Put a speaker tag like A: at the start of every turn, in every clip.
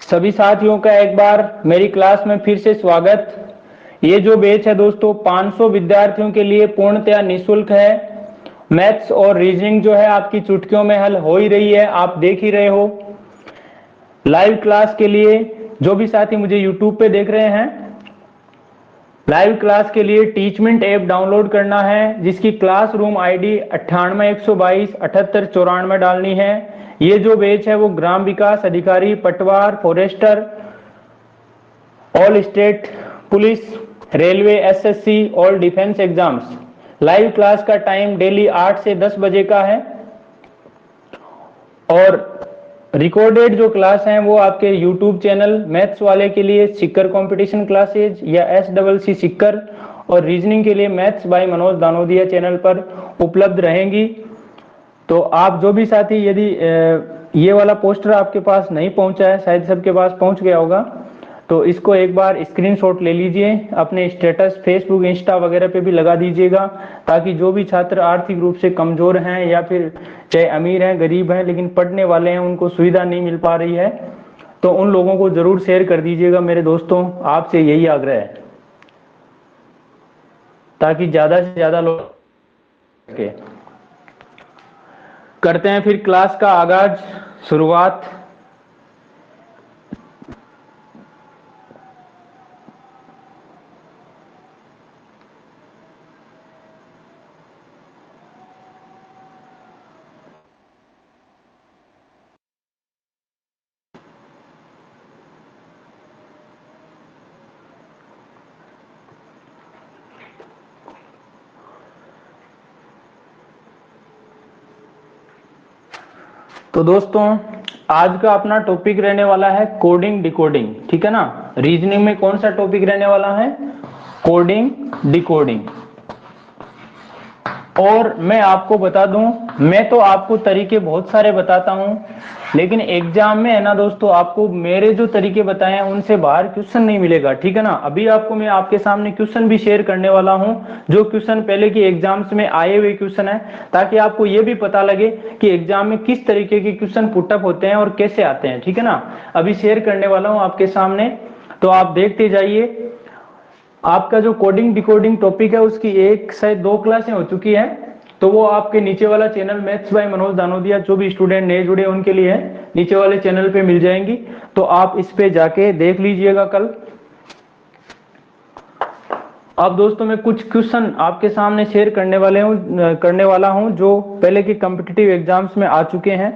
A: सभी साथियों का एक बार मेरी क्लास में फिर से स्वागत। ये जो बैच है दोस्तों 500 विद्यार्थियों के लिए पूर्णतया निःशुल्क है। मैथ्स और रीजनिंग जो है आपकी चुटकियों में हल हो ही रही है, आप देख ही रहे हो। लाइव क्लास के लिए जो भी साथी मुझे यूट्यूब पे देख रहे हैं, लाइव क्लास के लिए टीचमेंट ऐप डाउनलोड करना है, जिसकी क्लासरूम आईडी 98 122 78 94 डालनी है। ये जो बैच है वो ग्राम विकास अधिकारी, पटवार, forester, all state police, railway, SSC, all defence exams. Live class का टाइम डेली 8 से 10 बजे का है और रिकॉर्डेड जो क्लास हैं वो आपके यूट्यूब चैनल मैथ्स वाले के लिए सिक्कर कंपटीशन क्लासेज या SCC सिक्कर, और रीजनिंग के लिए maths by Manoj Danodiya channel पर उपलब्ध रहेंगी। तो आप जो भी साथी, यदि ये वाला पोस्टर आपके पास नहीं पहुंचा है, शायद सबके पास पहुंच गया होगा, तो इसको एक बार स्क्रीनशॉट ले लीजिए, अपने स्टेटस फेसबुक, इंस्टा वगैरह पे भी लगा दीजिएगा, ताकि जो भी छात्र आर्थिक रूप से कमजोर हैं या फिर चाहे अमीर हैं, गरीब हैं, लेकिन पढ़ने वाले हैं, उनको सुविधा नहीं मिल पा रही है, तो उन लोगों को जरूर शेयर कर दीजिएगा। मेरे दोस्तों, आपसे यही आग्रह है, ताकि ज्यादा से ज्यादा लोग करते हैं। फिर क्लास का आगाज, शुरुआत। तो दोस्तों, आज का अपना टॉपिक रहने वाला है कोडिंग डिकोडिंग, ठीक है ना। रीजनिंग में कौन सा टॉपिक रहने वाला है? Coding decoding. और मैं आपको बता दूं, मैं तो आपको तरीके बहुत सारे बताता हूं, लेकिन एग्जाम में है ना दोस्तों, आपको मेरे जो तरीके बताए हैं उनसे बाहर क्वेश्चन नहीं मिलेगा, ठीक है ना। अभी आपको मैं आपके सामने क्वेश्चन भी शेयर करने वाला हूं, जो क्वेश्चन पहले की एग्जाम्स में आए हुए क्वेश्चन है, ताकि आपको यह भी पता लगे कि एग्जाम में किस तरीके के क्वेश्चन पुटअप होते हैं और कैसे आते हैं, ठीक है ना। अभी शेयर करने वाला हूं आपके सामने, तो आप देखते जाइए। आपका जो कोडिंग डिकोडिंग टॉपिक है उसकी एक शायद 2 क्लासें हो चुकी है, तो वो आपके नीचे वाला channel maths by Manoj Danodiya, जो भी स्टूडेंट नए जुड़े उनके लिए है, नीचे वाले चैनल पे मिल जाएंगी, तो आप इस पे जाके देख लीजिएगा कल। अब दोस्तों, मैं कुछ क्वेश्चन आपके सामने शेयर करने वाला हूं जो पहले के कॉम्पिटिटिव एग्जाम्स में आ चुके हैं,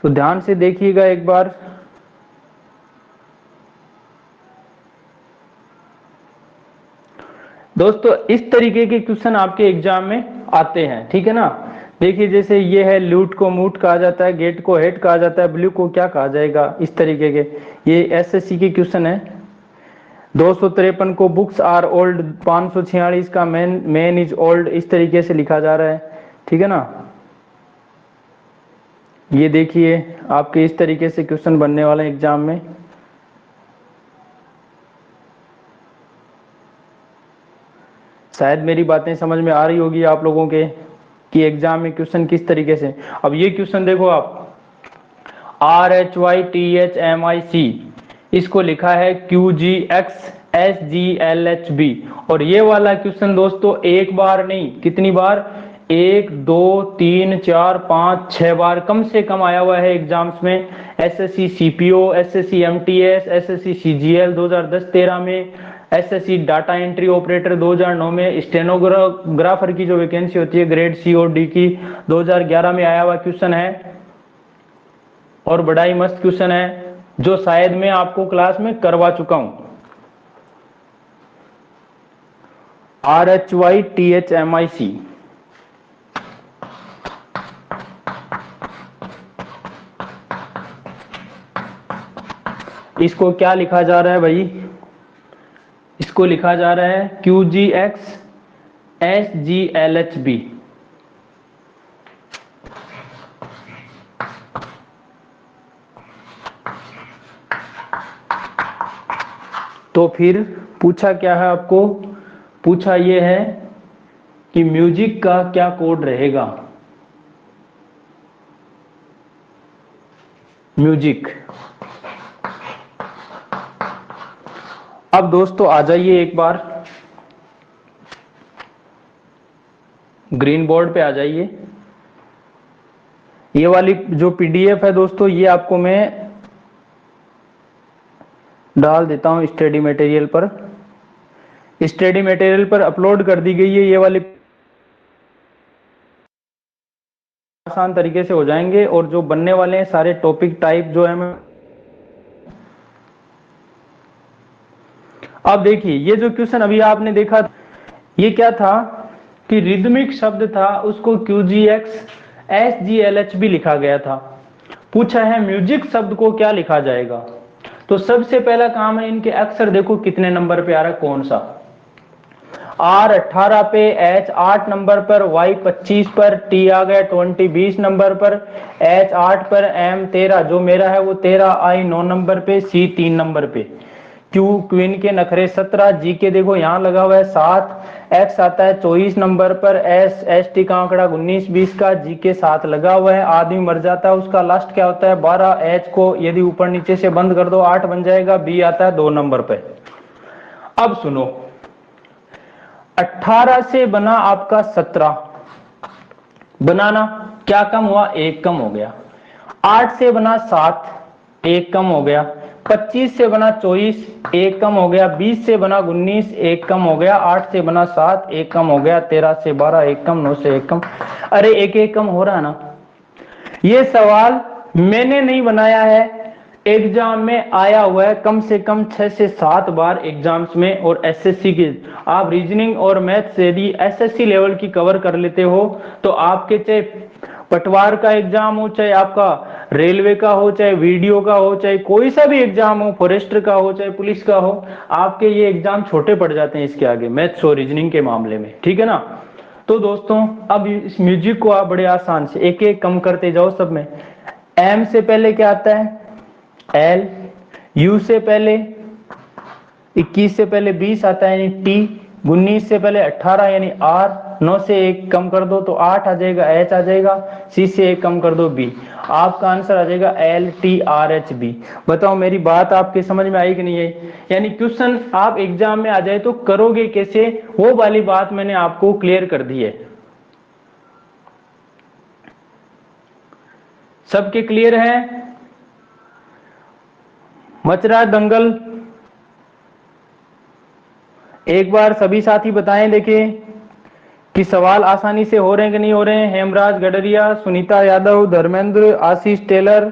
A: तो ध्यान से देखिएगा एक बार। दोस्तों, इस तरीके के क्वेश्चन आपके एग्जाम में आते हैं, ठीक है ना। देखिए, जैसे ये है, लूट को मूट कहा जाता है, गेट को हेड कहा जाता है, ब्लू को क्या कहा जाएगा, इस तरीके के ये एसएससी के क्वेश्चन है। 253 को बुक्स आर ओल्ड, 546 का मैन इज ओल्ड, इस तरीके से लिखा जा रहा है, ठीक है ना। ये देखिए, आपके इस तरीके से क्वेश्चन बनने वाले एग्जाम में। शायद मेरी बातें समझ में आ रही होगी आप लोगों के कि एग्जाम में क्वेश्चन किस तरीके से। अब ये क्वेश्चन देखो आप, RHYTHMIC, इसको लिखा है QGXSGLHB, और ये वाला क्वेश्चन दोस्तों एक बार नहीं, कितनी बार, 1 2 3 4 5 6 बार कम से कम आया हुआ है एग्जाम्स में। SSC CPO, SSC MTS, SSC CGL 2010-13 में, SSC डाटा एंट्री ऑपरेटर 2009 में, स्टेनोग्राफर की जो वैकेंसी होती है ग्रेड C और D की 2011 में आया हुआ क्वेश्चन है, और बड़ा ही मस्त क्वेश्चन है, जो शायद मैं आपको क्लास में करवा चुका हूं। RHYTHMIC, इसको क्या लिखा जा रहा है भाई? इसको लिखा जा रहा है QGXSGLHB। तो फिर पूछा क्या है आपको? पूछा ये है कि म्यूजिक का क्या कोड रहेगा। म्यूजिक अब दोस्तों आ जाइए एक बार ग्रीन बोर्ड पे आ जाइए। ये वाली जो पीडीएफ है दोस्तों, ये आपको मैं डाल देता हूं स्टडी मटेरियल पर। स्टडी मटेरियल पर अपलोड कर दी गई है। ये वाली आसान तरीके से हो जाएंगे, और जो बनने वाले हैं सारे टॉपिक टाइप जो है मैं। अब देखिए ये जो क्वेश्चन अभी आपने देखा, ये क्या था कि रिदमिक शब्द था, उसको QGX SGLH भी लिखा गया था। पूछा है म्यूजिक शब्द को क्या लिखा जाएगा। तो सबसे पहला काम है इनके अक्षर देखो कितने नंबर पे आ रहा है, कौन सा। R 18 पे, H 8 नंबर पर, Y 25 पर, T आ गया 20 नंबर पर, H 8 पर, M 13 जो मेरा है वो 13, I 9 नंबर पे, C 3 नंबर पे, Q क्वीन के नखरे 17, G के देखो यहाँ लगा हुआ है 7, X आता है 24 नंबर पर, S T का आंकड़ा 19 20 का, G के साथ लगा हुआ है। आदमी मर जाता है उसका लास्ट क्या होता है 12, H को यदि ऊपर नीचे से बंद कर दो 8 बन जाएगा, B आता है 2 नंबर पे। अब सुनो 18 से बना आपका 17, बनाना क्या कम हुआ, 1 कम हो गया। 8 से बना 7, 1 कम हो गया। 25 से बना 24, 1 कम हो गया। 20 से बना 19, 1 कम हो गया। 8 से बना 7, 1 कम हो गया। 13 से 12, 1 कम। 9 से 1 कम। अरे एक एक कम हो रहा है ना। ये सवाल मैंने नहीं बनाया है, एग्जाम में आया हुआ है कम से कम 6 से 7 बार एग्जाम्स में। और एसएससी के आप रीजनिंग और मैथ से यदि एसएससी लेवल की कवर कर लेते हो तो आपके चाहे पटवार का एग्जाम हो, चाहे आपका रेलवे का हो, चाहे वीडियो का हो, चाहे कोई सा भी एग्जाम हो, फॉरेस्टर का हो, चाहे पुलिस का हो, आपके ये एग्जाम छोटे पड़ जाते हैं इसके आगे मैथ्स और रीजनिंग के मामले में, ठीक है ना। तो दोस्तों अब इस म्यूजिक को आप बड़े आसान से एक एक कम करते जाओ सब में। एम से पहले क्या आता है L, U से पहले 21 से पहले 20 आता है यानी T, 19 से पहले 18 यानी R, 9 से 1 कम कर दो तो 8 आ जाएगा, H आ जाएगा, C से 1 कम कर दो B। आपका आंसर आ जाएगा LTRHB। बताओ मेरी बात आपके समझ में आई कि नहीं आई। यानी क्वेश्चन आप एग्जाम में आ जाए तो करोगे कैसे, वो वाली बात मैंने आपको क्लियर कर दी है। सबके क्लियर है, मच रहा है दंगल। एक बार सभी साथी बताएं देखें कि सवाल आसानी से हो रहे हैं कि नहीं हो रहे हैं। हेमराज गडरिया, सुनीता यादव, धर्मेंद्र, आशीष टेलर,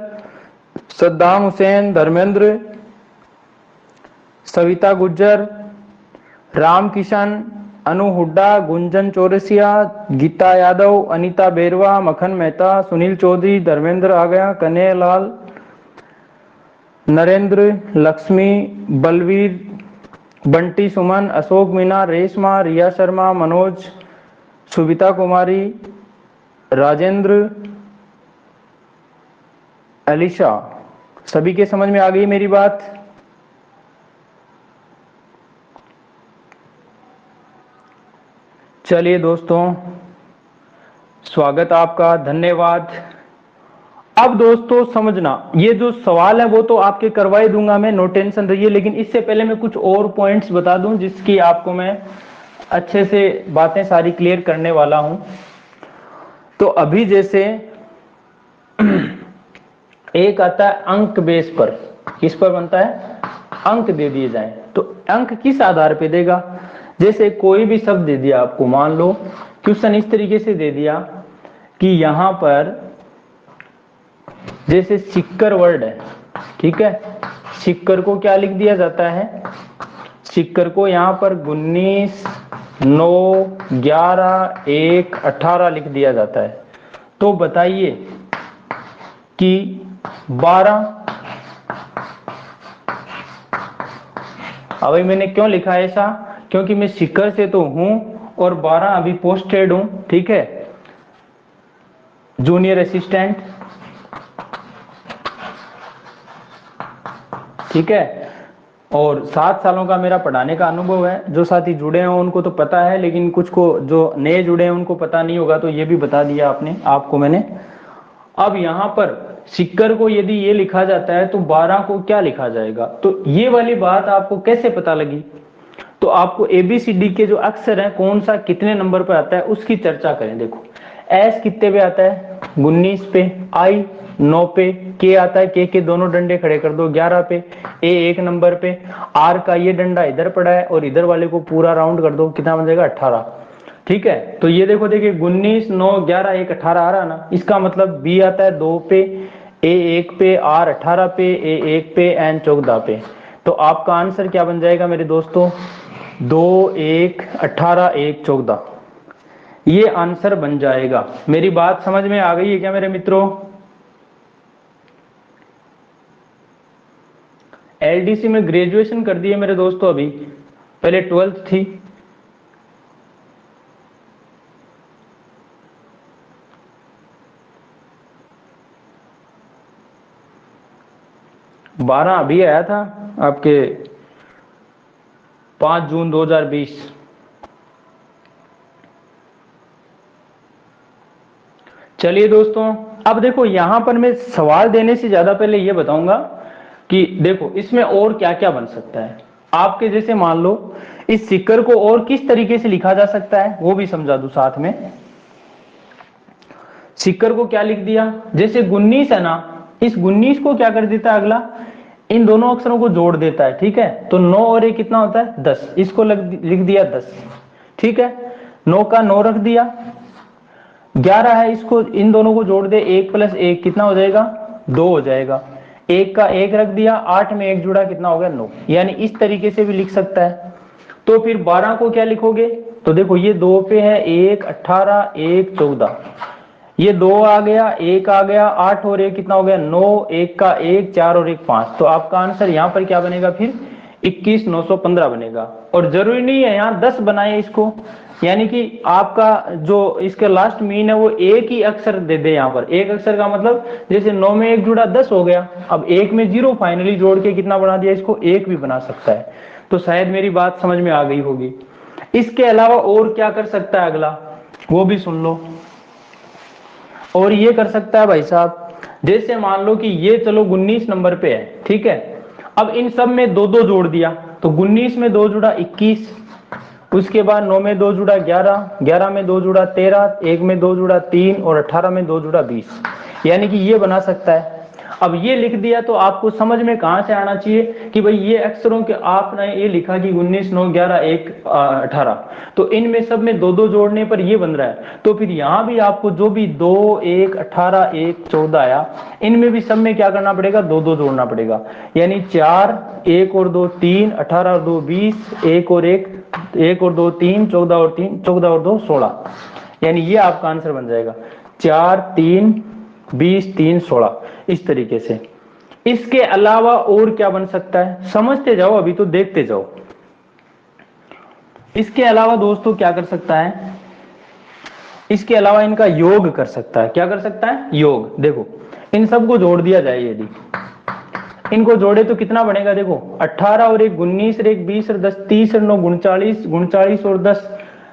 A: सद्दाम हुसैन, धर्मेंद्र, सविता गुज्जर, राम किशन, अनु हुड्डा, गुंजन चौरसिया, गीता यादव, अनीता बेरवा, मखन मेहता, सुनील चौधरी, धर्मेंद्र आ गया, कन्हैया लाल, नरेंद्र, लक्ष्मी, बलवीर, बंटी सुमन, अशोक मीना, रेशमा, रिया शर्मा, मनोज, सुविता कुमारी, राजेंद्र, अलीशा, सभी के समझ में आ गई मेरी बात। चलिए दोस्तों स्वागत आपका, धन्यवाद। अब दोस्तों समझना, ये जो सवाल है वो तो आपके करवाई दूंगा मैं, नो टेंशन रहिए। लेकिन इससे पहले मैं कुछ और पॉइंट्स बता दूं जिसकी आपको मैं अच्छे से बातें सारी क्लियर करने वाला हूं। तो अभी जैसे एक आता है अंक बेस पर, किस पर बनता है, अंक दे दिए जाए तो अंक किस आधार पे देगा। जैसे कोई भी शब्द दे दिया आपको, मान लो क्वेश्चन इस तरीके से दे दिया कि यहां पर जैसे सिक्कर वर्ड है, ठीक है, सिक्कर को क्या लिख दिया जाता है, सिक्कर को यहां पर 19 9 11 1 18 लिख दिया जाता है। तो बताइए कि 12, अभी मैंने क्यों लिखा है ऐसा, क्योंकि मैं सिक्कर से तो हूं और 12 अभी पोस्टेड हूं, ठीक है, जूनियर असिस्टेंट, ठीक है। और 7 सालों का मेरा पढ़ाने का अनुभव है। जो साथी जुड़े हैं उनको तो पता है, लेकिन कुछ को जो नए जुड़े हैं उनको पता नहीं होगा, तो ये भी बता दिया आपने आपको मैंने। अब यहां पर सिक्कर को यदि ये लिखा जाता है तो 12 को क्या लिखा जाएगा। तो ये वाली बात आपको कैसे पता लगी, तो आपको एबीसीडी के जो अक्षर हैं कौन सा कितने नंबर पे आता है उसकी चर्चा करें। देखो एस कितने पे आता है, 19 पे, आई 9 पे, के आता है, के दोनों डंडे खड़े कर दो 11 पे, ए 1 नंबर पे, आर का ये डंडा इधर पड़ा है और इधर वाले को पूरा राउंड कर दो, कितना बन जाएगा 18। ठीक है, तो ये देखो देखिए 19 9 11 1 18 आ रहा ना, इसका मतलब बी आता है 2 पे, ए 1 पे, आर 18 पे, ए 1 पे, एन 14 पे। तो आपका आंसर क्या बन जाएगा मेरे दोस्तों, 2 1 18 1 14, ये आंसर बन जाएगा। मेरी बात समझ में आ गई है क्या मेरे मित्रों। एलडीसी में ग्रेजुएशन कर दिए मेरे दोस्तों, अभी पहले 12th थी। बारह अभी आया था आपके 5 जून 2020। चलिए दोस्तों, अब देखो यहां पर मैं सवाल देने से ज्यादा पहले ये बताऊंगा कि देखो इसमें और क्या क्या बन सकता है। आपके जैसे मान लो इस सिक्कर को और किस तरीके से लिखा जा सकता है वो भी समझा दूं साथ में। सिक्कर को क्या लिख दिया, जैसे 19 है ना, इस 19 को क्या कर देता है अगला, इन दोनों अक्षरों को जोड़ देता है। ठीक है, तो 9 और 1 कितना होता है 10, इसको लिख दिया 10। ठीक है, 9 का 9 रख दिया, 11 है, इसको इन दोनों को जोड़ दे, 1 + 1 कितना हो जाएगा 2 हो जाएगा, 1 का 1 रख दिया, 8 में 1 जुड़ा कितना हो गया 9। यानी इस तरीके से भी लिख सकता है। तो फिर 12 को क्या लिखोगे, तो देखो ये 2 पे है, 1 18 1 14, ये 2 आ गया, 1 आ गया, 8 और 1 कितना हो गया 9, 1 का 1 4 और 1 5। तो आपका आंसर यहाँ पर क्या बनेगा फिर 21 915 बनेगा। और जरूरी नहीं है यहाँ 10 बनाए इसको, यानी कि आपका जो इसका लास्ट मीन है वो एक ही अक्षर दे दे। यहाँ पर एक अक्षर का मतलब जैसे 9 में 1 जुड़ा 10 हो गया, अब 1 में 0 फाइनली जोड़ के कितना बना दिया, इसको 1 भी बना सकता है। तो शायद मेरी बात समझ में आ गई होगी। इसके अलावा और क्या कर सकता है अगला वो भी सुन लो। और ये कर सकता है भाई साहब, जैसे मान लो कि ये चलो 19 नंबर पे है। ठीक है, अब इन सब में 2 2 जोड़ दिया, तो 19 में 2 जुड़ा 21, उसके बाद 9 में 2 जुड़ा 11, 11 में 2 जुड़ा 13, 1 में 2 जुड़ा 3 और 18 में 2 जुड़ा 20। यानी कि ये बना सकता है। अब ये लिख दिया तो आपको समझ में कहां से आना चाहिए कि भाई ये अक्षरों के आपने ये लिखा कि 19 9 11 1 18, तो इनमें सब में 2 2 जोड़ने पर ये बन रहा है। तो फिर यहां भी आपको जो भी 2 1 18 1 14 आया, इनमें भी सब में क्या करना पड़ेगा 2 2 जोड़ना पड़ेगा। यानी 4 1 और 2 3 18 और 2 20, 1 और 1 और 2 3 14 और 3 14 और 2 16। यानी ये आपका आंसर बन जाएगा 4 3 20 3 16 इस तरीके से। इसके अलावा और क्या बन सकता है समझते जाओ, अभी तो देखते जाओ। इसके अलावा दोस्तों क्या कर सकता है, इसके अलावा इनका योग कर सकता है। क्या कर सकता है योग। देखो इन सबको जोड़ दिया जाए, यदि इनको जोड़े तो कितना बनेगा, देखो 18 और 1 19 और 1 20 और 10 30 और 9 39 39 और 10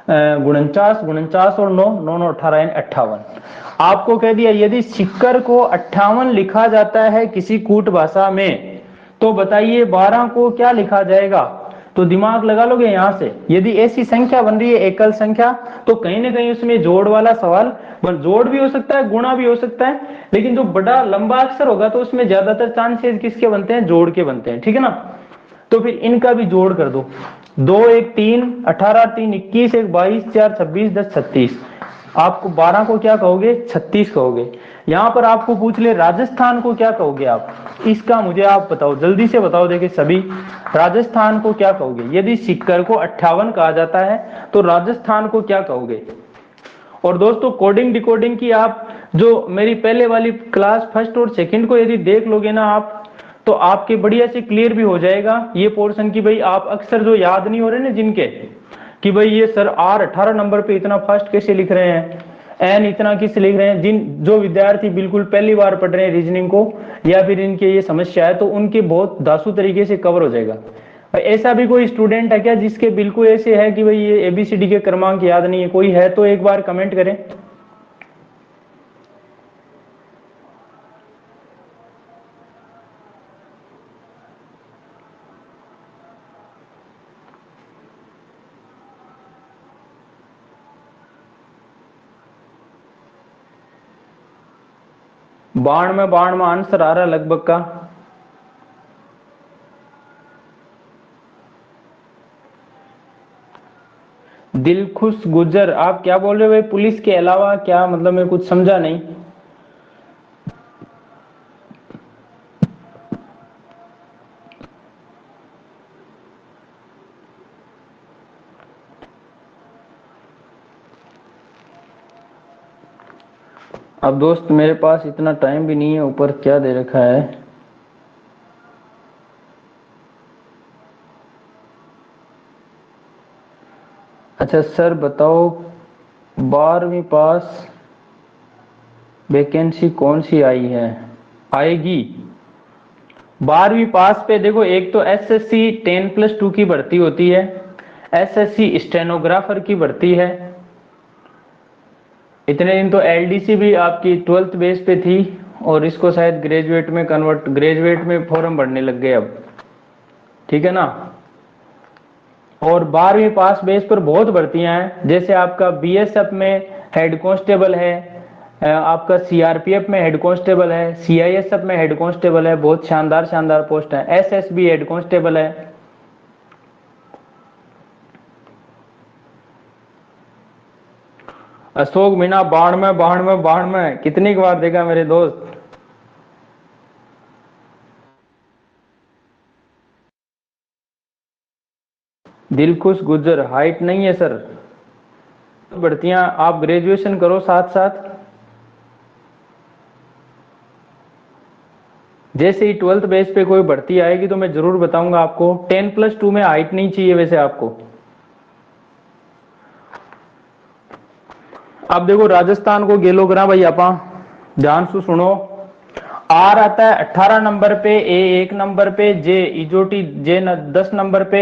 A: 49 49 और 9 9 9 18 58। आपको कह दिया यदि सिक्कर को 58 लिखा जाता है किसी कूट भाषा में, तो बताइए 12 को क्या लिखा जाएगा। तो दिमाग लगा लोगे यहां से, यदि ऐसी संख्या बन रही है एकल संख्या, तो कहीं ना कहीं उसमें जोड़ वाला सवाल, जोड़ भी हो सकता है गुणा भी हो सकता है, लेकिन जो बड़ा लंबा अक्षर होगा तो उसमें ज्यादातर चांसेस किसके बनते हैं, जोड़ के बनते हैं। ठीक है ना, तो फिर इनका भी जोड़ कर दो, 2 1 3 18 3 21 1 22 4 26 10 36। आपको 12 को क्या कहोगे 36 कहोगे। यहां पर आपको पूछ ले राजस्थान को क्या कहोगे आप, इसका मुझे आप बताओ, जल्दी से बताओ। देखिए सभी, राजस्थान को क्या कहोगे यदि सिक्कर को 58 कहा जाता है तो राजस्थान को क्या कहोगे। और दोस्तों कोडिंग डिकोडिंग की आप जो मेरी पहले वाली क्लास फर्स्ट और सेकंड को यदि देख लोगे ना आप, तो आपके बढ़िया से क्लियर भी हो जाएगा ये पोर्शन की भाई आप अक्सर जो याद नहीं हो रहे ना जिनके, कि भाई ये सर आर 18 नंबर पे इतना फास्ट कैसे लिख रहे हैं, एन इतना किस लिख रहे हैं। जिन जो विद्यार्थी बिल्कुल पहली बार पढ़ रहे हैं रीजनिंग को, या फिर इनके ये समस्या है, तो उनके बहुत दासू तरीके से कवर हो जाएगा। ऐसा भी कोई स्टूडेंट है क्या जिसके बिल्कुल ऐसे है कि भाई ये एबीसीडी के क्रमांक याद नहीं है, कोई है तो एक बार कमेंट करें। बाण में आंसर आ रहा है लगभग का। दिलखुश गुजर, आप क्या बोल रहे हो भाई? पुलिस के अलावा क्या मतलब? मैं कुछ समझा नहीं। अब दोस्त मेरे पास इतना टाइम भी नहीं है, ऊपर क्या दे रखा है। अच्छा सर बताओ, 12वीं पास वैकेंसी कौन सी आई है, आएगी? 12वीं पास पे देखो, एक तो एसएससी 10+2 की भर्ती होती है, एसएससी स्टेनोग्राफर की भर्ती है। इतने दिन तो एलडीसी भी आपकी 12th बेस पे थी, और इसको शायद ग्रेजुएट में कन्वर्ट, ग्रेजुएट में फॉर्म भरने लग गए अब, ठीक है ना। और 12वीं पास बेस पर बहुत भर्तियां हैं, जैसे आपका बीएसएफ में हेड कांस्टेबल है, आपका सीआरपीएफ में हेड कांस्टेबल है, सीआईएसएफ में हेड कांस्टेबल है, बहुत शानदार शानदार पोस्ट है, एसएसबी हेड कांस्टेबल है। अशोक मीना, बाढ़ में कितनी बार देखा मेरे दोस्त। दिलखुश गुजर, हाइट नहीं है सर, भर्तियां आप ग्रेजुएशन करो साथ साथ। जैसे ही 12th बेस पे कोई भर्ती आएगी तो मैं जरूर बताऊंगा आपको। 10+2 में हाइट नहीं चाहिए वैसे आपको। अब देखो राजस्थान को गेलो करा भाई, आप ध्यान से सुनो। आर आता है 18 नंबर पे, ए 1 नंबर पे, जे इजोटी जे 10 नंबर पे,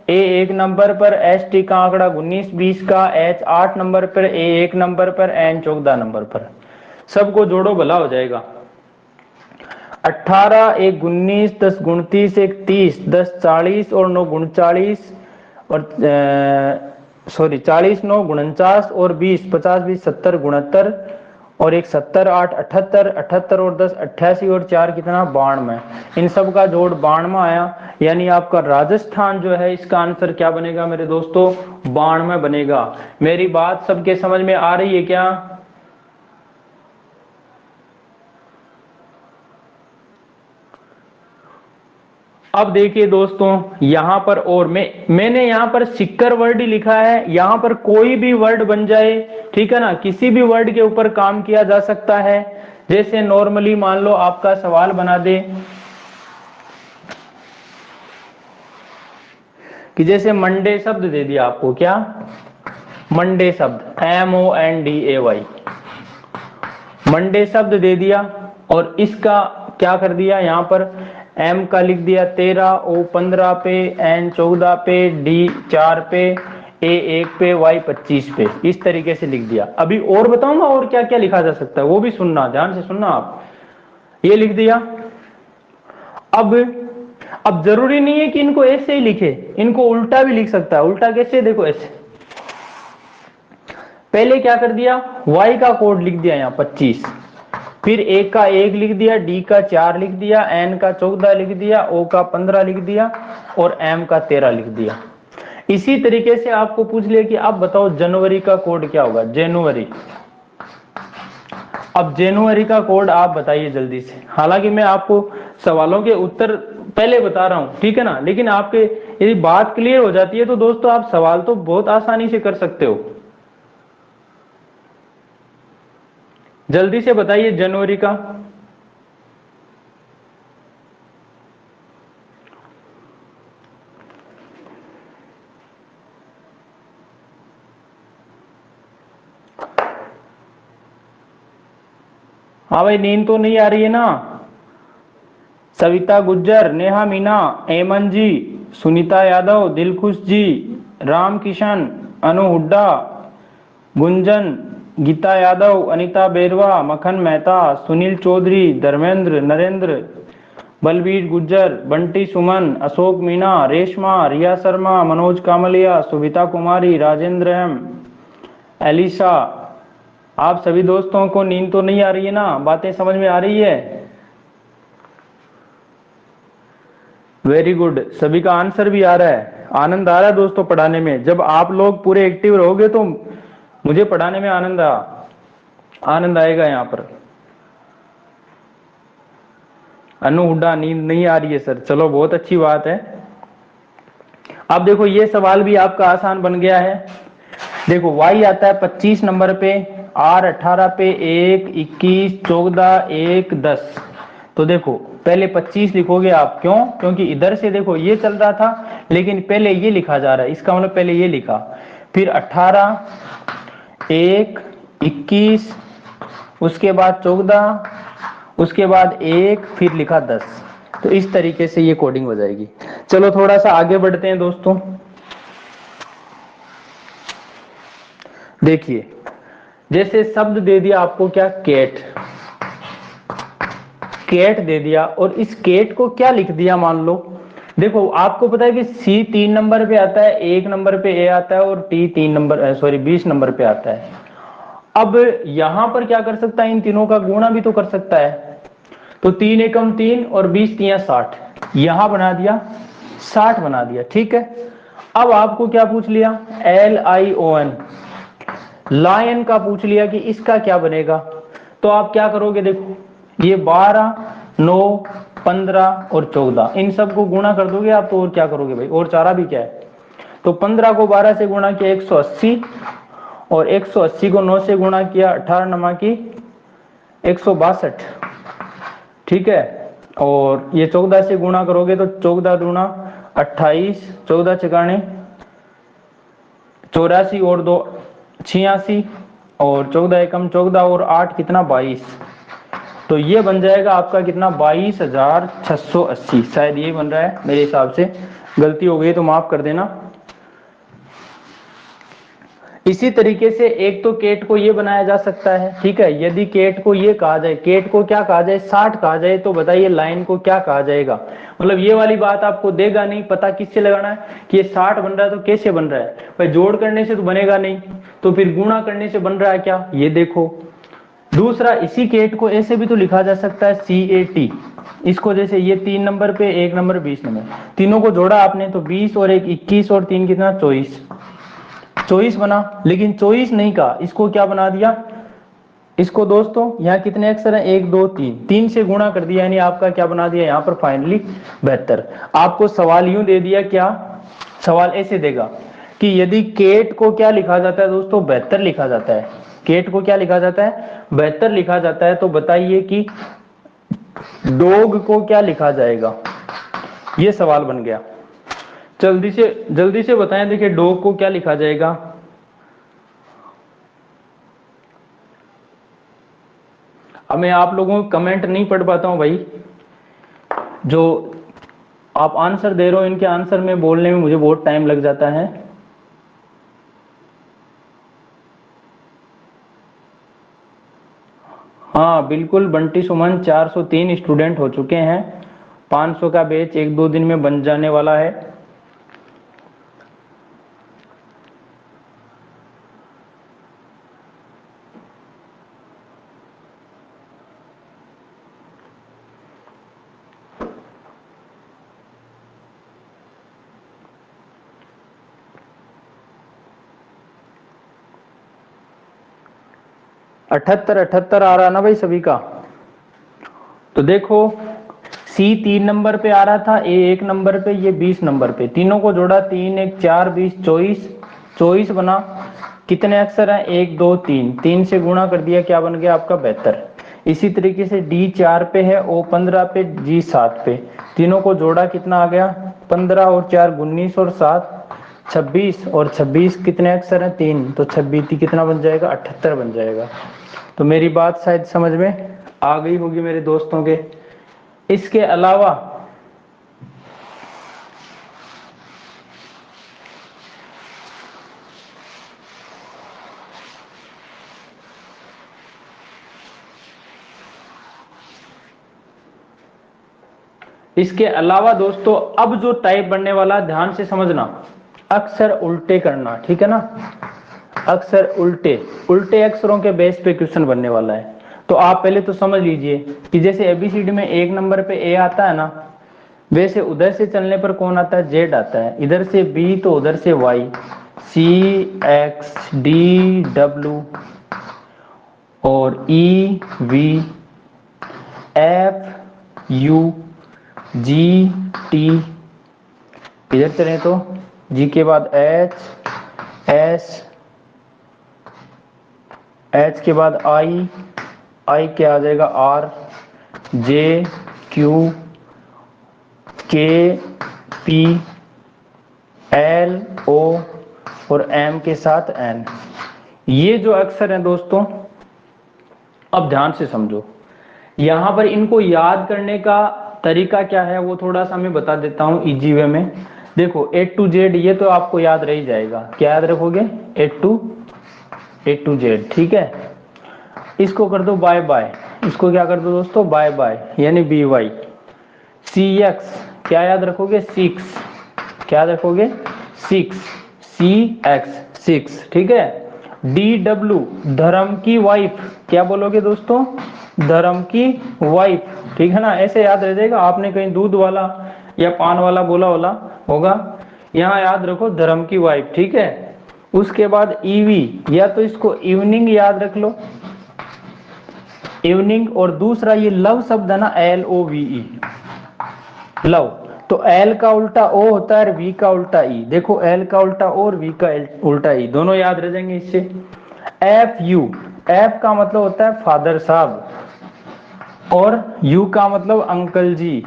A: ए 1 नंबर पर, एस टी का आंकड़ा 19-20 का, एच 8 नंबर पर, ए 1 नंबर पर, एन 14 नंबर पर। सबको जोड़ो भला हो जाएगा। 18 1 19, 10 29, 1 30, 10 40 और 9 39, और सॉरी 40 9 49 और 20 50 20 70 69, और एक 70 8 78 78 और 10 88 और 4 कितना 92। इन सब का जोड़ 92 आया, यानी आपका राजस्थान जो है इसका आंसर क्या बनेगा मेरे दोस्तों? 92 बनेगा। मेरी बात सबके समझ में आ रही है क्या? अब देखिए दोस्तों, यहां पर और मैंने यहां पर सिक्कर वर्ड ही लिखा है, यहां पर कोई भी वर्ड बन जाए, ठीक है ना, किसी भी वर्ड के ऊपर काम किया जा सकता है। जैसे नॉर्मली मान लो आपका सवाल बना दे कि जैसे मंडे शब्द दे दिया आपको, क्या मंडे शब्द, MONDAY, मंडे शब्द दे दिया, और इसका क्या कर दिया, यहां पर M का लिख दिया 13, O 15 पे, N 14 पे, D 4 पे, A 1 पे, Y 25 पे, इस तरीके से लिख दिया। अभी और बताऊंगा और क्या क्या लिखा जा सकता है, वो भी सुनना, ध्यान से सुनना आप। ये लिख दिया। अब जरूरी नहीं है कि इनको ऐसे ही लिखे, इनको उल्टा भी लिख सकता है। उल्टा कैसे? देखो ऐसे, पहले क्या कर दिया, Y का कोड लिख दिया यहां 25, फिर A का 1 लिख दिया, D का 4 लिख दिया, N का 14 लिख दिया, O का 15 लिख दिया, और M का 13 लिख दिया। इसी तरीके से आपको पूछ लिया कि अब बताओ जनवरी का कोड क्या होगा, जनवरी। अब जनवरी का कोड आप बताइए जल्दी से। हालांकि मैं आपको सवालों के उत्तर पहले बता रहा हूं, ठीक है ना, लेकिन आपके यदि बात क्लियर हो जाती है तो दोस्तों आप सवाल तो बहुत आसानी से कर सकते हो। जल्दी से बताइए जनवरी का। हाँ भाई, नींद तो नहीं आ रही है ना? सविता गुज्जर, नेहा मीना, एमन जी, सुनीता यादव, दिलखुश जी, राम किशन, अनु हुड्डा, गुंजन, गीता यादव, अनीता बेरवा, मखन मेहता, सुनील चौधरी, धर्मेंद्र, नरेंद्र, बलबीर गुज्जर, बंटी सुमन, अशोक मीना, रेशमा, रिया शर्मा, मनोज कामलिया, सुविता कुमारी, राजेंद्र एम, एलिसा, आप सभी दोस्तों को नींद तो नहीं आ रही है ना, बातें समझ में आ रही है? वेरी गुड, सभी का आंसर भी आ रहा है, आनंद आ रहा है दोस्तों पढ़ाने में। जब आप लोग पूरे एक्टिव रहोगे तो मुझे पढ़ाने में आनंद आएगा। यहाँ पर अनु हुड्डा, नींद नहीं आ रही है सर, चलो बहुत अच्छी बात है। अब देखो ये सवाल भी आपका आसान बन गया है। देखो y आता है 25 नंबर पे, r 18 पे, 1 21 14 1 10। तो देखो पहले 25 लिखोगे आप, क्यों? क्योंकि इधर से देखो ये चल रहा था, लेकिन पहले ये लिखा जा रहा है, इसका मतलब पहले ये लिखा, फिर 18 1 21, उसके बाद 14, उसके बाद 1, फिर लिखा 10। तो इस तरीके से ये कोडिंग हो जाएगी। चलो थोड़ा सा आगे बढ़ते हैं दोस्तों। देखिए जैसे शब्द दे दिया आपको, क्या? कैट, कैट दे दिया, और इस कैट को क्या लिख दिया मान लो। देखो आपको पता है कि सी 3 नंबर पे आता है, 1 नंबर पे ए आता है, और टी 20 नंबर पे आता है। अब यहां पर क्या कर सकता है, इन तीनों का गुणा भी तो कर सकता है। तो 3 एकम 3 और 20 तियां 60, यहां बना दिया 60 बना दिया, ठीक है। अब आपको क्या पूछ लिया, LION, लायन का पूछ लिया कि इसका क्या बनेगा। तो आप क्या करोगे, देखो ये 12 9 15 और 14, इन सब को गुणा कर दोगे आप, तो और क्या करोगे भाई, और चारा भी क्या है। तो 15 को 12 से गुणा किया 180, और 180 को 9 से गुणा किया 18 नमा की 162, ठीक है। और ये 14 से गुणा करोगे तो 14 दूना 28, 14 चकाने 84, और 2 86, और 14 एकम 14, और 8 कितना 22। तो ये बन जाएगा आपका कितना, 22,680, शायद ये बन रहा है, मेरे हिसाब से गलती हो गई तो माफ कर देना। इसी तरीके से एक तो केट को ये बनाया जा सकता है, ठीक है। यदि केट को ये कहा जाए, केट को क्या कहा जाए, 60 कहा जाए, तो बताइए लाइन को क्या कहा जाएगा। मतलब ये वाली बात आपको देगा नहीं, पता किससे लगाना है कि ये 60 बन रहा है, तो कैसे बन रहा है भाई, जोड़ करने से तो बनेगा नहीं, तो फिर गुणा करने से बन रहा है क्या, ये देखो। दूसरा, इसी केट को ऐसे भी तो लिखा जा सकता है CAT, इसको जैसे ये 3 नंबर पे, 1 नंबर 20 नंबर, तीनों को जोड़ा आपने तो 20 और 1 21, और 3 कितना 24 बना। लेकिन 24 नहीं कहा, इसको क्या बना दिया, इसको दोस्तों यहाँ कितने अक्षर हैं, 1 2 3, 3 से गुणा कर दिया, यानी आपका क्या बना दिया यहाँ पर फाइनली 72। आपको सवाल यूं दे दिया, क्या सवाल ऐसे देगा कि यदि केट को क्या लिखा जाता है दोस्तों, 72 लिखा जाता है। केट को क्या लिखा जाता है, 72 लिखा जाता है। तो बताइए कि डॉग को क्या लिखा जाएगा, ये सवाल बन गया। जल्दी से बताएं, देखिए डॉग को क्या लिखा जाएगा। अब मैं आप लोगों को कमेंट नहीं पढ़ पाता हूं भाई, जो आप आंसर दे रहे हो इनके आंसर में बोलने में मुझे बहुत टाइम लग जाता है। हाँ बिल्कुल बंटी सुमन, 403 स्टूडेंट हो चुके हैं, 500 का बैच 1-2 दिन में बन जाने वाला है। अठहत्तर आ रहा ना भाई सभी का। तो देखो C 3 नंबर पे आ रहा था, A 1 नंबर पे, ये 20 नंबर पे, तीनों को जोड़ा 3 1 4 20 24 बना। कितने अक्षर हैं, 1 2 3, 3 से गुणा कर दिया, क्या बन गया आपका 72। इसी तरीके से D 4 पे है, O 15 पे, G 7 पे, तीनों को जोड़ा कितना आ गया, 15 और 4 19, और 7 26, और 26 कितने अक्षर हैं, 3, तो 26 कितना बन जाएगा, 78 बन जाएगा। तो मेरी बात शायद समझ में आ गई होगी मेरे दोस्तों के। इसके अलावा दोस्तों अब जो टाइप बनने वाला, ध्यान से समझना, अक्षर उल्टे करना, ठीक है ना। अक्षर उल्टे उल्टे अक्षरों के बेस पे क्वेश्चन बनने वाला है। तो आप पहले तो समझ लीजिए कि जैसे एबीसीडी में एक नंबर पे ए आता है ना, वैसे उधर से चलने पर कौन आता है, जेड आता है, इधर से बी तो उधर से वाई, सी एक्स डी डब्ल्यू और E V F you G T, इधर चले तो जी के बाद एच एस, एच के बाद आई, आई के आ जाएगा आर जे क्यू के पी एल ओ और एम के साथ एन। ये जो अक्षर हैं दोस्तों, अब ध्यान से समझो, यहां पर इनको याद करने का तरीका क्या है वो थोड़ा सा मैं बता देता हूं इजी वे में। देखो ए टू जेड ये तो आपको याद रह ही जाएगा, क्या याद रखोगे, ए टू जेड, ठीक है। इसको कर दो बाय बाय, इसको क्या कर दो दोस्तों, बाय बाय, यानी बी वाई। सी एक्स क्या याद रखोगे, सिक्स, क्या याद रखोगे, सिक्स, सी एक्स सिक्स, ठीक है। डी डब्ल्यू धर्म की वाइफ, क्या बोलोगे दोस्तों, धर्म की वाइफ, ठीक है ना, ऐसे याद रह जाएगा। आपने कहीं दूध वाला या पान वाला बोला होगा, यहाँ याद रखो धर्म की वाइफ, ठीक है। उसके बाद ईवी, या तो इसको इवनिंग याद रख लो, इवनिंग, और दूसरा ये लव शब्द है ना, L O V E, love, तो एल का उल्टा ओ होता है और वी का उल्टा ई, देखो एल का उल्टा ओ और वी का उल्टा ई, दोनों याद रह जाएंगे इससे। एफ यू, एफ का मतलब होता है फादर साहब, और यू का मतलब अंकल जी,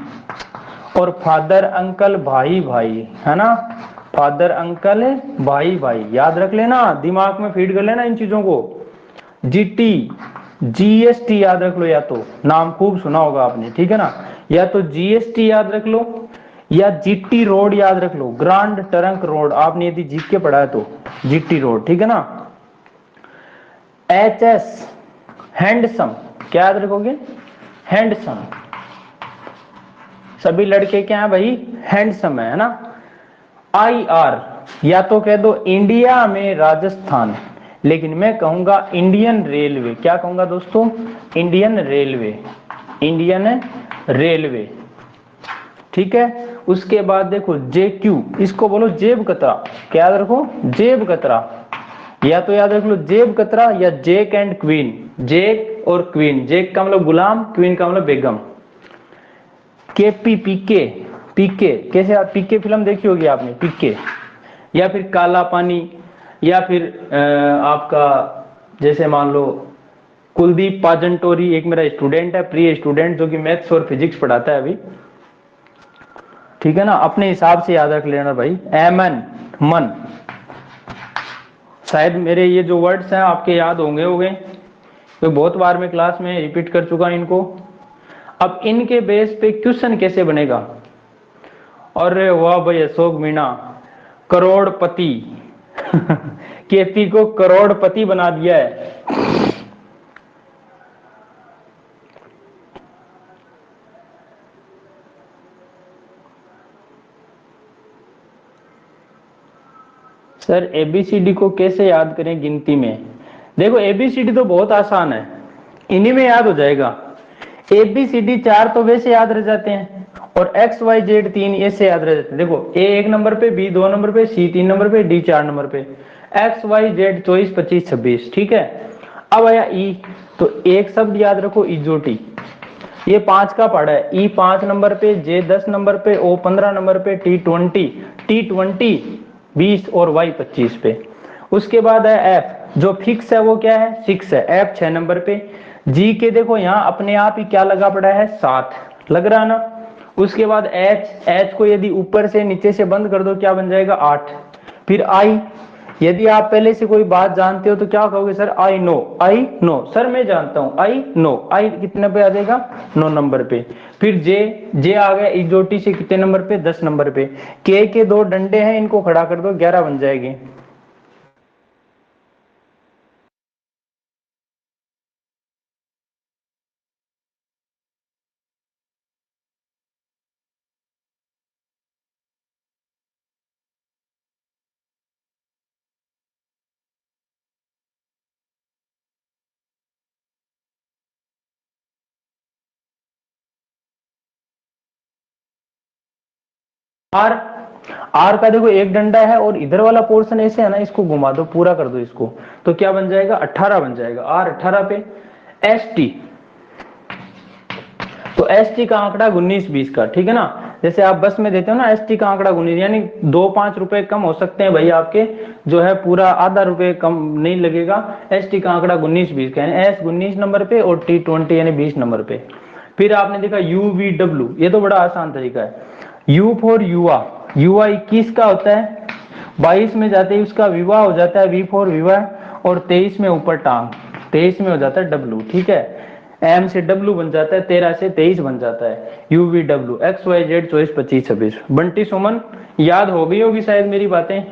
A: और फादर अंकल भाई भाई, है ना, फादर अंकल भाई भाई, याद रख लेना, दिमाग में फीड कर लेना इन चीजों को। जीटी जीएसटी याद रख लो, या तो नाम खूब सुना होगा आपने, ठीक है ना, या तो जीएसटी याद रख लो या जीटी रोड याद रख लो, ग्रांड ट्रंक रोड, आपने यदि जीके के पढ़ा है तो जीटी रोड, ठीक है ना। एच एस हैंडसम, क्या याद रखोगे, हैंडसम, सभी लड़के क्या है भाई, हैंडसम है ना। आई आर, या तो कह दो इंडिया में राजस्थान, लेकिन मैं कहूंगा इंडियन रेलवे, क्या कहूंगा दोस्तों, इंडियन रेलवे, इंडियन रेलवे, ठीक है। उसके बाद देखो जे क्यू, इसको बोलो जेब कतरा, क्या याद रखो, जेब कतरा, या तो याद रख लो जेब कतरा या जेक एंड क्वीन, जेक और क्वीन, जेक का मतलब गुलाम, क्वीन का मतलब बेगम। के पी पीके, पीके कैसे, आप पीके फिल्म देखी होगी आपने, पीके, या फिर काला पानी, या फिर आपका जैसे मान लो कुलदीप पाजंटोरी, एक मेरा स्टूडेंट है, प्रिय स्टूडेंट, जो कि मैथ्स और फिजिक्स पढ़ाता है अभी, ठीक है ना, अपने हिसाब से याद रख लेना भाई। एमन मन, शायद मेरे ये जो वर्ड्स हैं आपके याद होंगे, तो बहुत बार मैं क्लास में रिपीट कर चुका इनको। अब इनके बेस पे क्वेश्चन कैसे बनेगा, अरे वाह भाई अशोक मीणा, करोड़पति केपी को करोड़पति बना दिया है। सर एबीसीडी को कैसे याद करें गिनती में, देखो एबीसीडी तो बहुत आसान है, इन्हीं में याद हो जाएगा। एबीसीडी चार तो वैसे याद रह जाते हैं, और एक्स वाई जेड तीन ऐसे याद रह जाते हैं। देखो ए एक नंबर पे, बी दो नंबर पे, सी तीन नंबर पे, डी चार नंबर पे, एक्स वाई जेड 24 25 26, ठीक है। अब आया ई, तो एक शब्द याद रखो इजोटी, ये पांच का पढ़ा है, ई 5 नंबर पे, जे 10 नंबर पे, ओ 15 नंबर पे, टी 20 20 और वाई 25 पे। उसके बाद है एफ, जो फिक्स है वो क्या है, 6 है, एफ 6 नंबर पे। जी के देखो यहाँ अपने आप ही क्या लगा पड़ा है, 7 लग रहा है ना। उसके बाद एच, एच को यदि ऊपर से नीचे से बंद कर दो क्या बन जाएगा, 8। फिर आई, यदि आप पहले से कोई बात जानते हो तो क्या कहोगे, सर आई नो सर मैं जानता हूं, आई नो, आई कितने पे आ जाएगा, 9 नंबर पे। फिर जे, जे आ गया इजोटी से कितने नंबर पे, 10 नंबर पे। के दो डंडे हैं, इनको खड़ा कर दो, 11 बन जाएंगे। आर, आर का देखो एक डंडा है और इधर वाला पोर्शन ऐसे है ना, इसको घुमा दो, पूरा कर दो इसको, तो क्या बन जाएगा 18 बन जाएगा, आर 18 पे। एस टी, तो एस टी का आंकड़ा 19-20 का, ठीक है ना, जैसे आप बस में देते हो ना एस टी का आंकड़ा 19, यानी 2-5 रुपए कम हो सकते हैं भाई आपके, जो है पूरा आधा रुपए कम नहीं लगेगा। एस टी का आंकड़ा 19-20 का, यानी एस 19 नंबर पे और टी 20 यानी 20 नंबर पे। फिर आपने देखा यू वी डब्ल्यू, ये तो बड़ा आसान तरीका है। यू फॉर युवा, युवा 21 का होता है, 22 में जाते ही उसका विवाह हो जाता है, वी फॉर विवाह, और 23 में ऊपर टांग, 23 में हो जाता है डब्ल्यू, ठीक है, एम से डब्ल्यू बन जाता है, 13 से 23 बन जाता है, U V W, X Y Z 24 25 26। Bunty Suman याद हो गई होगी शायद मेरी बातें।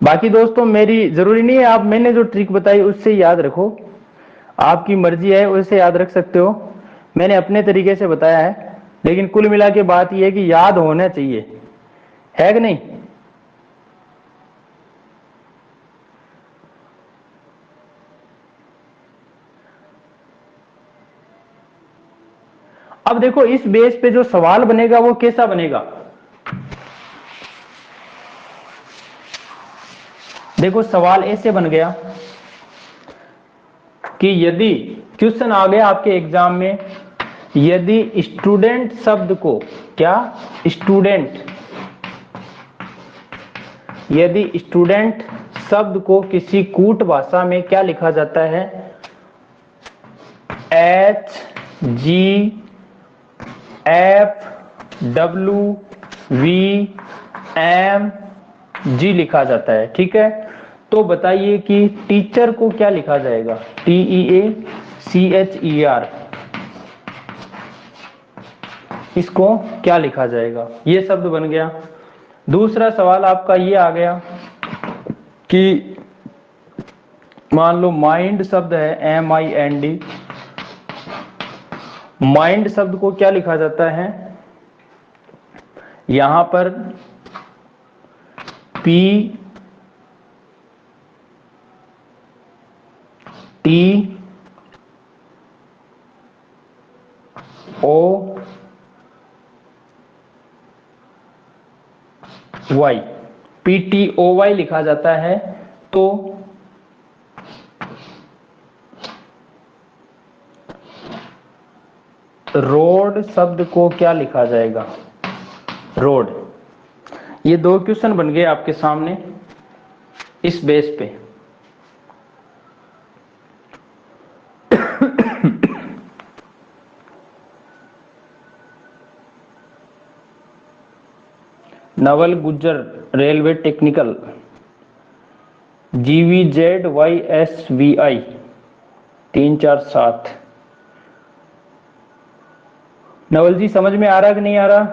A: बाकी दोस्तों मेरी जरूरी नहीं है आप मैंने जो ट्रिक बताई उससे याद रखो, आपकी मर्जी है वैसे याद रख सकते हो, मैंने अपने तरीके से बताया है, लेकिन कुल मिला के बात यह है कि याद होना चाहिए, है कि नहीं। अब देखो इस बेस पे जो सवाल बनेगा वो कैसा बनेगा, देखो सवाल ऐसे बन गया कि यदि क्वेश्चन आ गया आपके एग्जाम में, यदि स्टूडेंट शब्द को, क्या स्टूडेंट, यदि स्टूडेंट शब्द को किसी कूट भाषा में क्या लिखा जाता है, H G F W V M G लिखा जाता है, ठीक है, तो बताइए कि टीचर को क्या लिखा जाएगा, TEACHER, इसको क्या लिखा जाएगा, ये शब्द बन गया। दूसरा सवाल आपका ये आ गया कि मान लो माइंड शब्द है, MIND, माइंड शब्द को क्या लिखा जाता है, यहां पर PTOY, PTOY लिखा जाता है, तो रोड शब्द को क्या लिखा जाएगा, रोड। ये दो क्वेश्चन बन गए आपके सामने इस बेस पे। Naval Gujjar railway technical, GVZYSVI 347। Naval ji समझ में आ रहा कि नहीं आ रहा।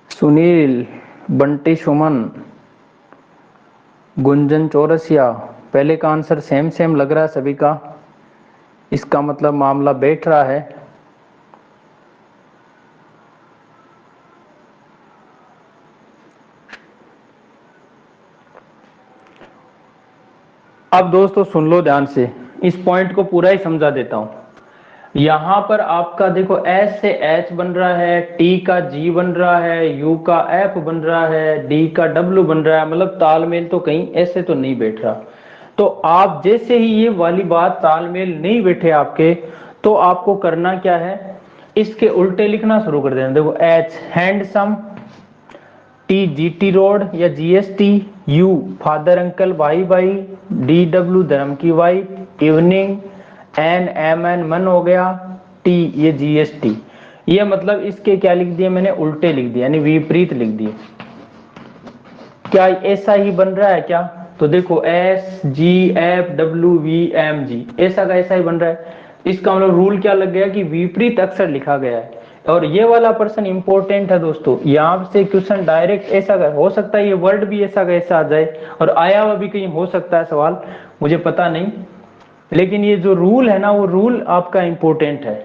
A: सुनील, बंटी सुमन, गुंजन चौरसिया, पहले का आंसर सेम सेम लग रहा है सभी का, इसका मतलब मामला बैठ रहा है। अब दोस्तों सुन लो ध्यान से, इस पॉइंट को पूरा ही समझा देता हूं। यहां पर आपका देखो S से H बन रहा है, T का G बन रहा है, U का F बन रहा है, D का W बन रहा है, मतलब तालमेल तो कहीं ऐसे तो नहीं बैठ रहा। तो आप जैसे ही ये वाली बात तालमेल नहीं बैठे आपके, तो आपको करना क्या है, इसके उल्टे लिखना शुरू कर देना। देखो H handsome, T GT road या GST, U फादर अंकल भाई भाई, DW धर्म की वाइफ, इवनिंग, NMN मन हो गया, T ये GST, ये मतलब इसके क्या लिख दिए मैंने, उल्टे लिख दिए, यानी विपरीत लिख दिए। क्या ऐसा ही बन रहा है क्या, तो देखो SGFWVMG ऐसा का ऐसा ही बन रहा है। इसका मतलब रूल क्या लग गया कि विपरीत अक्षर लिखा गया है, और ये वाला पर्सन इंपॉर्टेंट है दोस्तों, यहाँ से क्वेश्चन डायरेक्ट ऐसा हो सकता है, ये वर्ड भी ऐसा कैसा आ जाए और आया हुआ भी कहीं हो सकता है सवाल, मुझे पता नहीं, लेकिन ये जो रूल है ना वो रूल आपका इंपॉर्टेंट है।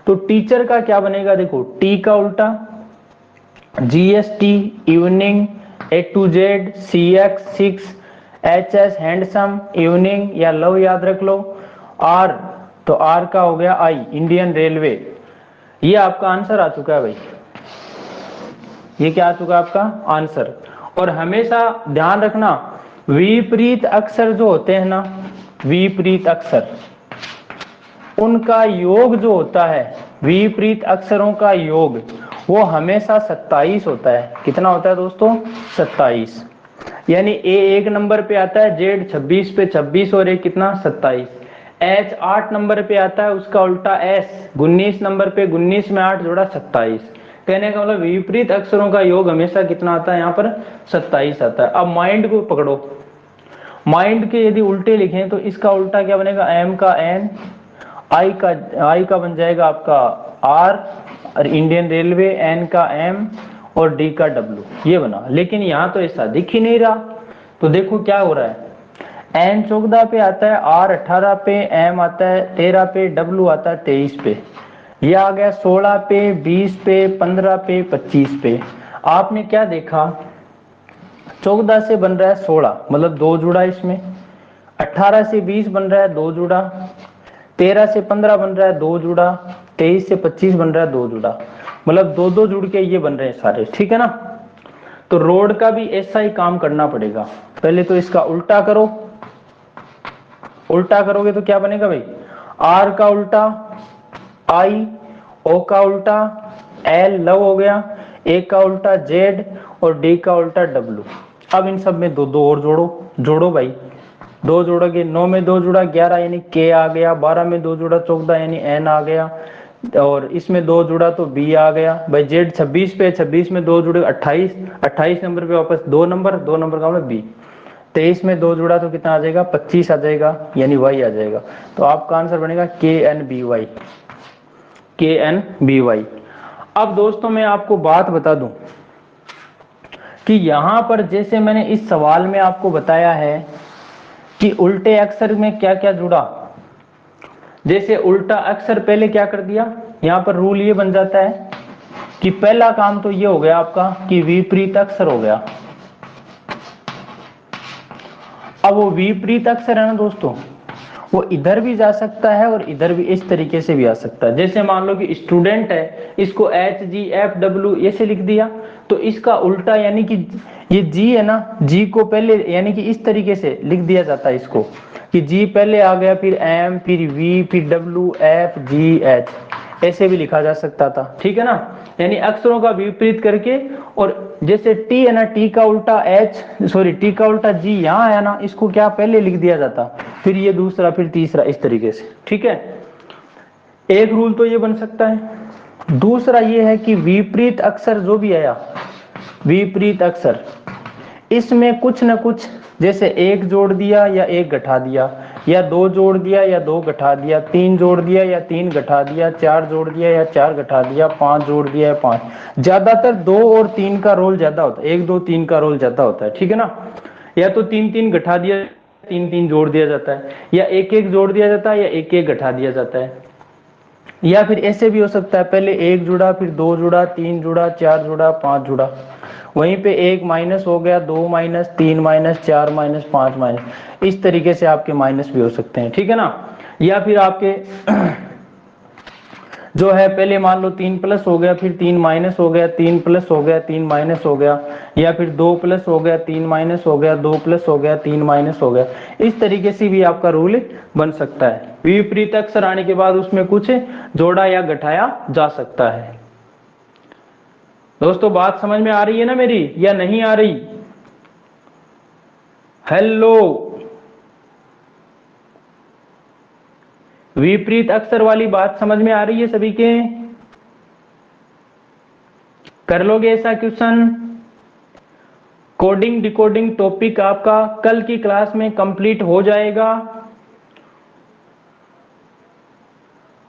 A: तो टीचर का क्या बनेगा, देखो टी का उल्टा GST evening, A to Z, C X 6, H S handsome, evening या लव याद रख लो, आर तो आर का हो गया आई इंडियन रेलवे। ये आपका आंसर आ चुका है भाई, ये क्या आ चुका है आपका आंसर। और हमेशा ध्यान रखना विपरीत अक्षर जो होते हैं ना, विपरीत अक्षर उनका योग जो होता है, विपरीत अक्षरों का योग वो हमेशा 27 होता है। कितना होता है दोस्तों 27, यानी ए 1 नंबर पे आता है, जेड 26 पे 26 और एक कितना 27, एच 8 नंबर पे आता है, उसका उल्टा एस 19 नंबर पे 19 में 8 जोड़ा 27। कहने का मतलब विपरीत अक्षरों का योग हमेशा कितना आता है यहाँ पर 27 आता है। अब माइंड को पकड़ो, माइंड के यदि उल्टे लिखें तो इसका उल्टा क्या बनेगा, एम का एन, आई का बन जाएगा आपका आर और इंडियन रेलवे, एन का एम और डी का डब्ल्यू, ये बना। लेकिन यहाँ तो ऐसा दिख ही नहीं रहा, तो देखो क्या हो रहा है, एन 14 पे आता है, आर 18 पे, एम आता है 13 पे, डब्ल्यू आता है 23 पे, ये आ गया 16 पे, 20 पे, 15 पे, 25 पे। आपने क्या देखा 14 से बन रहा है 16 मतलब 2 जुड़ा इसमें, 18 से 20 बन रहा है 2 जुड़ा, 13 से 15 बन रहा है 2 जुड़ा, 23 से 25 बन रहा है 2 जुड़ा, मतलब 2 जुड़ के ये बन रहे हैं सारे, ठीक है ना। तो रोड का भी ऐसा ही काम करना पड़ेगा, पहले तो इसका उल्टा करो, उल्टा करोगे तो क्या बनेगा भाई, आर का उल्टा आई, ओ का उल्टा एल लव हो गया, ए का उल्टा जेड और डी का उल्टा डब्ल्यू। अब इन सब में 2 और जोड़ो भाई, 2 जोड़ोगे 9 में 2 जुड़ा 11 यानी के आ गया, 12 में 2 जुड़ा 14 यानी एन आ गया, और इसमें 2 जुड़ा तो बी आ गया भाई, जेड 26 पे, 26 में 2 जुड़े 28, 28 नंबर पे वापस 2 नंबर का मतलब बी, 23 में 2 जुड़ा तो कितना आ जाएगा 25 आ जाएगा, यानी वाई आ जाएगा। तो आपका आंसर बनेगा के एन बी वाई, के एन बी वाई। अब दोस्तों मैं आपको बात बता दूं कि यहां पर जैसे मैंने इस सवाल में आपको बताया है कि उल्टे अक्षर में क्या क्या जुड़ा, जैसे उल्टा अक्षर पहले क्या कर दिया, यहां पर रूल ये बन जाता है कि पहला काम तो ये हो गया आपका कि विपरीत अक्षर हो गया। अब वो विपरीत अक्षर है ना दोस्तों, वो इधर भी जा सकता है और इधर भी, इस तरीके से भी आ सकता है। जैसे मान लो कि स्टूडेंट है, इसको एच जी एफ डब्ल्यू ऐसे लिख दिया, तो इसका उल्टा यानी कि ये जी है ना, जी को पहले यानी कि इस तरीके से लिख दिया जाता है इसको, कि जी पहले आ गया, फिर एम, फिर वी, फिर डब्ल्यू, एफ, जी, एच, ऐसे भी लिखा जा सकता था, ठीक है ना। यानी अक्षरों का विपरीत करके, और जैसे टी है ना, टी का उल्टा एच, सॉरी टी का उल्टा जी यहाँ है ना, इसको क्या पहले लिख दिया जाता, फिर ये दूसरा, फिर तीसरा, इस तरीके से, ठीक है। एक रूल तो ये बन सकता है। दूसरा ये है कि विपरीत अक्षर जो भी आया, विपरीत अक्षर, इसमें कुछ ना कुछ, जैसे 1 जोड़ दिया या 1 घटा दिया, या 2 जोड़ दिया या 2 घटा दिया, 3 जोड़ दिया या 3 घटा दिया, 4 जोड़ दिया या 4 घटा दिया, 5 जोड़ दिया या 5, ज्यादातर 2 और 3 का रोल ज्यादा होता है, 1 2 3 का रोल ज्यादा होता है, ठीक है ना। या तो 3 3 घटा दिया, 3 3 जोड़ दिया जाता है, या 1 1 जोड़ दिया जाता है, या 1 1 घटा दिया जाता है। या फिर ऐसे भी हो सकता है, पहले 1 जुड़ा, फिर 2 जुड़ा, 3 जुड़ा, 4 जुड़ा, 5 जुड़ा, वहीं पे 1 माइनस हो गया, 2 माइनस, 3 माइनस, 4 माइनस, 5 माइनस, इस तरीके से आपके माइनस भी हो सकते हैं, ठीक है ना। या फिर आपके जो है पहले मान लो 3 प्लस हो गया, फिर 3 माइनस हो गया, 3 प्लस हो गया, 3 माइनस हो गया, या फिर 2 प्लस हो गया, 3 माइनस हो गया, 2 प्लस हो गया, 3 माइनस हो गया, इस तरीके से भी आपका रूल बन सकता है। विपरीत अक्षर आने के बाद उसमें कुछ जोड़ा या घटाया जा सकता है। दोस्तों बात समझ में आ रही है ना मेरी, या नहीं आ रही? हेलो, विपरीत अक्षर वाली बात समझ में आ रही है सभी के? कर लोगे ऐसा क्वेश्चन? कोडिंग डिकोडिंग टॉपिक आपका कल की क्लास में कंप्लीट हो जाएगा।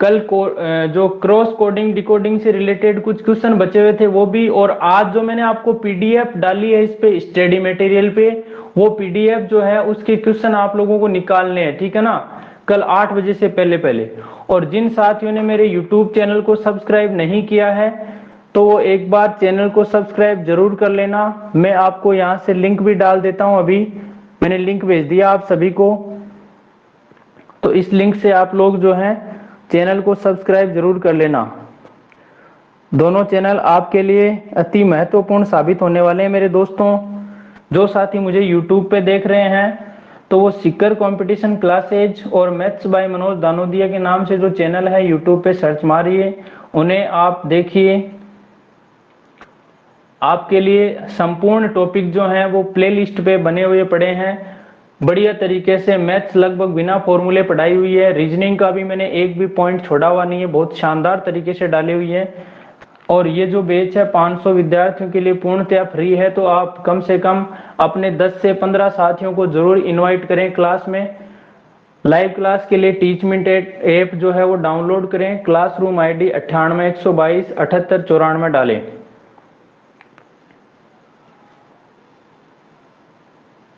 A: कल जो क्रॉस कोडिंग डिकोडिंग से रिलेटेड कुछ क्वेश्चन बचे हुए थे वो भी, और आज जो मैंने आपको पीडीएफ डाली है इस पे स्टडी मटेरियल पे, वो पीडीएफ जो है उसके क्वेश्चन आप लोगों को निकालने हैं, ठीक है ना, कल 8 बजे से पहले पहले। और जिन साथियों ने मेरे यूट्यूब चैनल को सब्सक्राइब नहीं किया है तो वो एक बार चैनल को सब्सक्राइब जरूर कर लेना। मैं आपको यहाँ से लिंक भी डाल देता हूँ, अभी मैंने लिंक भेज दिया आप सभी को, तो इस लिंक से आप लोग जो है चैनल को सब्सक्राइब जरूर कर लेना। दोनों चैनल आपके लिए अति महत्वपूर्ण साबित होने वाले हैं मेरे दोस्तों। जो साथी मुझे YouTube पे देख रहे हैं तो वो सीकर कंपटीशन क्लासेज और मैथ्स बाय मनोज दानोदिया के नाम से जो चैनल है YouTube पे सर्च मारिए, उन्हें आप देखिए। आपके लिए संपूर्ण टॉपिक जो हैं वो प्लेलिस्ट पे बने हुए पड़े हैं, बढ़िया तरीके से मैथ्स लगभग बिना फॉर्मूले पढ़ाई हुई है, रीजनिंग का भी मैंने एक भी पॉइंट छोड़ा हुआ नहीं है, बहुत शानदार तरीके से डाली हुई है। और ये जो बैच है 500 विद्यार्थियों के लिए पूर्णतः फ्री है, तो आप कम से कम अपने 10 से 15 साथियों को जरूर इनवाइट करें क्लास में। लाइव क्लास के लिए टीचमिंट ऐप जो है वो डाउनलोड करें, क्लासरूम ID 98 122 78 94 डालें।